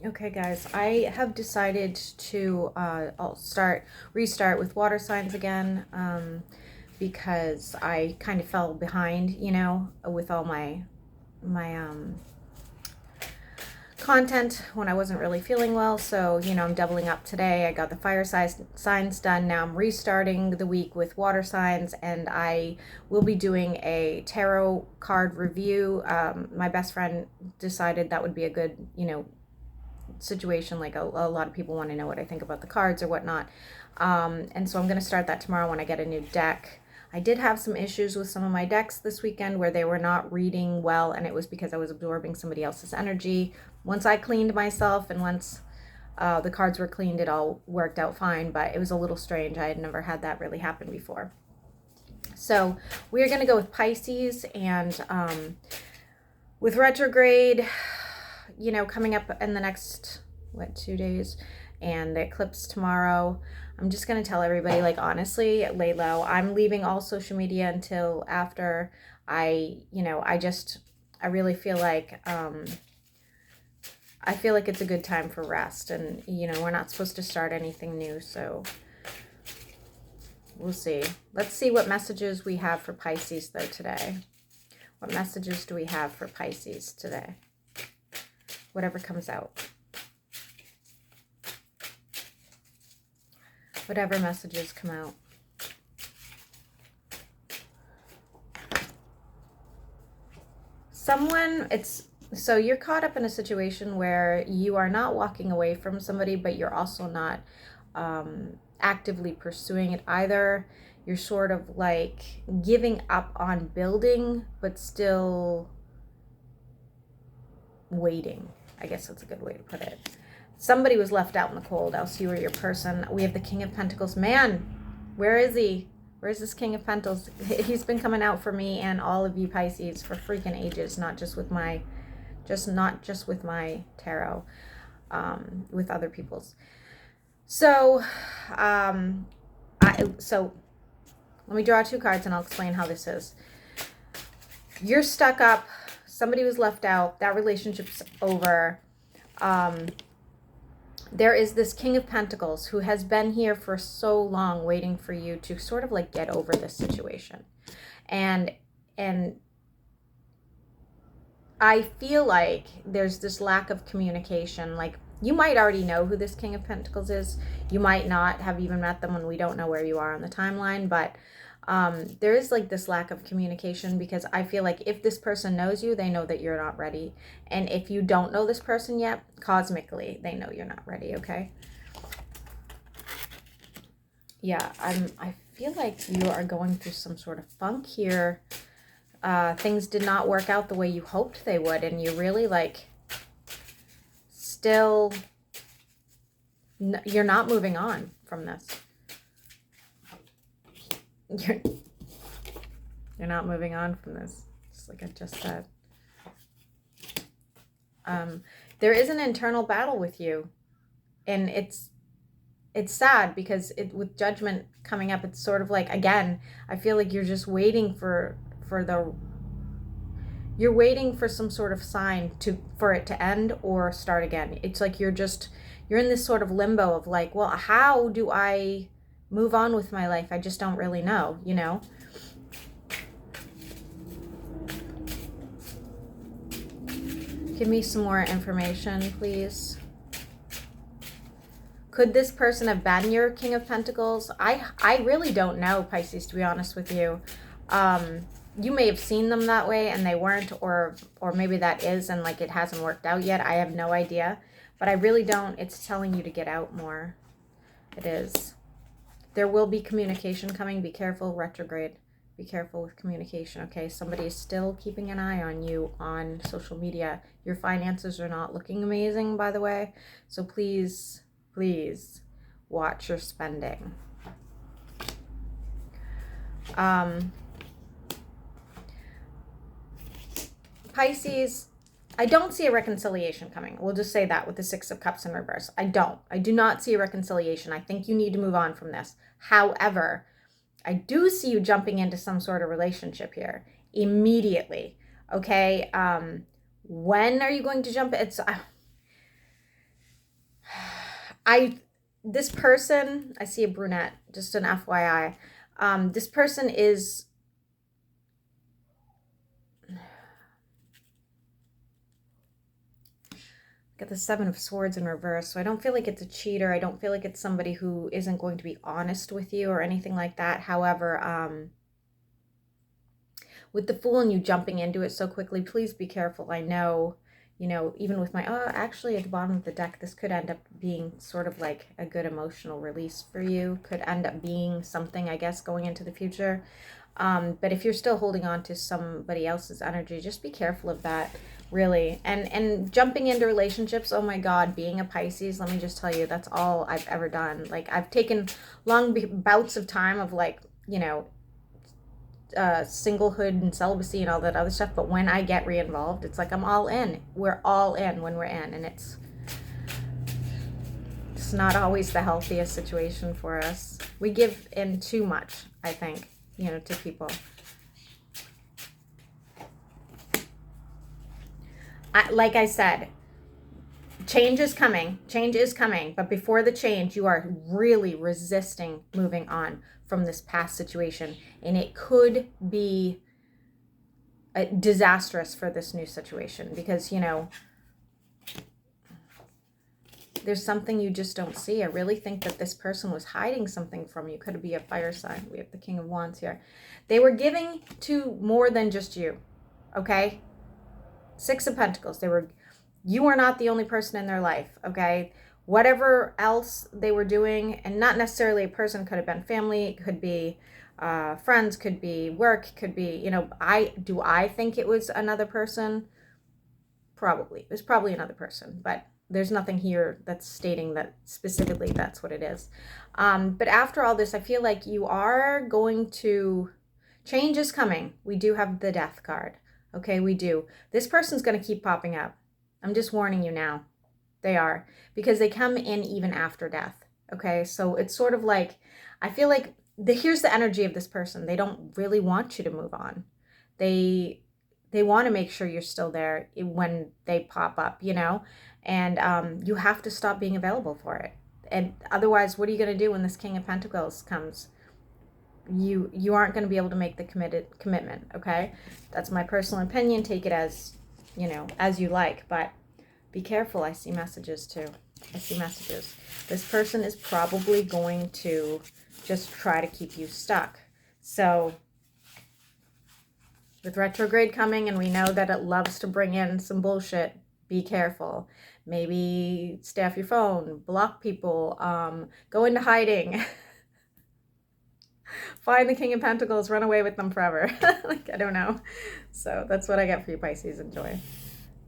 Okay, guys, I have decided to restart with water signs again, because I kind of fell behind, with all my content when I wasn't really feeling well. So, I'm doubling up today. I got the signs done. Now I'm restarting the week with water signs, and I will be doing a tarot card review. My best friend decided that would be a good, situation. Like a lot of people want to know what I think about the cards or whatnot. And so I'm going to start that tomorrow when I get a new deck. I did have some issues with some of my decks this weekend where they were not reading well, and it was because I was absorbing somebody else's energy. Once I cleaned myself and once the cards were cleaned, it all worked out fine, but it was a little strange. I had never had that really happen before. So we're going to go with Pisces, and with retrograde, coming up in the next, 2 days, and the eclipse tomorrow, I'm just going to tell everybody, like, honestly, lay low. I'm leaving all social media until after I really feel like, it's a good time for rest, and, we're not supposed to start anything new, so we'll see. Let's see what messages we have for Pisces, though, today. What messages do we have for Pisces today? Whatever comes out. Whatever messages come out. So you're caught up in a situation where you are not walking away from somebody, but you're also not actively pursuing it either. You're sort of like giving up on building, but still waiting. I guess that's a good way to put it. Somebody was left out in the cold, else you or your person. We have the King of Pentacles. Man, where is he? Where's this King of Pentacles? He's been coming out for me and all of you Pisces for freaking ages, not just with my tarot, with other people's. So, so let me draw two cards and I'll explain how this is. You're stuck up. Somebody was left out. That relationship's over. There is this King of Pentacles who has been here for so long waiting for you to sort of like get over this situation. And I feel like there's this lack of communication. Like, you might already know who this King of Pentacles is. You might not have even met them, and we don't know where you are on the timeline, but there is like this lack of communication, because I feel like if this person knows you, they know that you're not ready. And if you don't know this person yet, cosmically, they know you're not ready, okay? Yeah, I feel like you are going through some sort of funk here. Things did not work out the way you hoped they would, and you're really like still, you're not moving on from this. You're not moving on from this, just like I just said. There is an internal battle with you, and it's sad because with Judgment coming up, it's sort of like, again, I feel like you're just waiting you're waiting for some sort of sign for it to end or start again. It's like you're in this sort of limbo of like, well, how do I move on with my life? I just don't really know, Give me some more information, please. Could this person have been your King of Pentacles? I really don't know, Pisces, to be honest with you. You may have seen them that way and they weren't, or maybe that is, and like it hasn't worked out yet. I have no idea, but I really don't. It's telling you to get out more. It is. There will be communication coming. Be careful, retrograde. Be careful with communication, okay? Somebody is still keeping an eye on you on social media. Your finances are not looking amazing, by the way. So please, please watch your spending. Pisces, I don't see a reconciliation coming. We'll just say that with the Six of Cups in reverse. I do not see a reconciliation. I think you need to move on from this. However, I do see you jumping into some sort of relationship here immediately. Okay. When are you going to jump? This person, I see a brunette, just an FYI. This person is, got the Seven of Swords in reverse, so I don't feel like it's a cheater. I don't feel like it's somebody who isn't going to be honest with you or anything like that. However, with the Fool and you jumping into it so quickly, please be careful. I know, even with my, actually at the bottom of the deck, this could end up being sort of like a good emotional release for you. Could end up being something, I guess, going into the future. But if you're still holding on to somebody else's energy, just be careful of that, really. And jumping into relationships, oh my God, being a Pisces, let me just tell you, that's all I've ever done. Like, I've taken long bouts of time of like, singlehood and celibacy and all that other stuff, but when I get re-involved, it's like I'm all in. We're all in when we're in, and it's not always the healthiest situation for us. We give in too much, I think, to people. Like I said, change is coming, but before the change, you are really resisting moving on from this past situation, and it could be disastrous for this new situation because, there's something you just don't see. I really think that this person was hiding something from you. Could be a fire sign. We have the King of Wands here. They were giving to more than just you, okay? Six of Pentacles. You are not the only person in their life, okay? Whatever else they were doing, and not necessarily a person, could have been family, it could be friends, could be work, could be, I think it was another person? Probably. It was probably another person, but there's nothing here that's stating that specifically that's what it is. But after all this, I feel like you are going to, change is coming. We do have the Death card. Okay, we do. This person's going to keep popping up. I'm just warning you now. They are. Because they come in even after death. Okay, so it's sort of like, I feel like, here's the energy of this person. They don't really want you to move on. They want to make sure you're still there when they pop up, and you have to stop being available for it. And otherwise, what are you going to do when this King of Pentacles comes? You aren't going to be able to make the commitment, okay? That's my personal opinion. Take it as, as you like, but be careful. I see messages too. I see messages. This person is probably going to just try to keep you stuck. So with retrograde coming, and we know that it loves to bring in some bullshit, be careful. Maybe stay off your phone, block people, go into hiding. Find the King of Pentacles, run away with them forever. Like, I don't know. So that's what I got for you, Pisces. Enjoy.